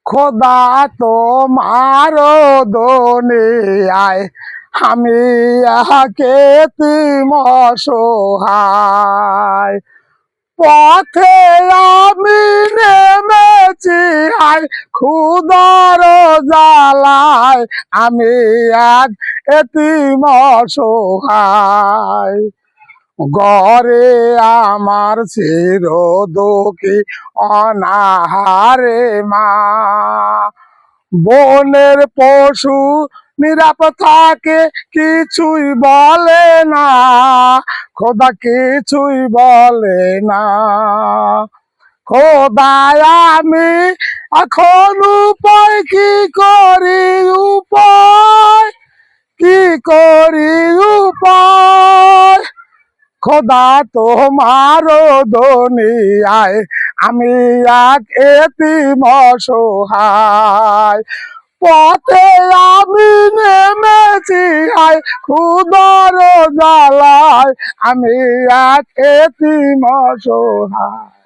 খোদা তোমার দুনিয়ায় আমি এতিম অসহায়। পথে আমি নেমেছি হায় ক্ষুধার জ্বালায়, আমি এক এতিম অসহায়। ঘরে আমার চির দুঃখী অনাহারে মা, বনের পশু নিরাপদ থাকে কিছুই বলে না, খোদা কিছুই বলে না। খোদায় আমি এখন উপায় কি করি, উপায় কি করি উপায়। খোদা তোমার দুনিয়ায় আমি এক এতিম অসহায়। পথে আমি নেমেছি হায় ক্ষুধার জ্বালায়, আমি এক এতিম অসহায়।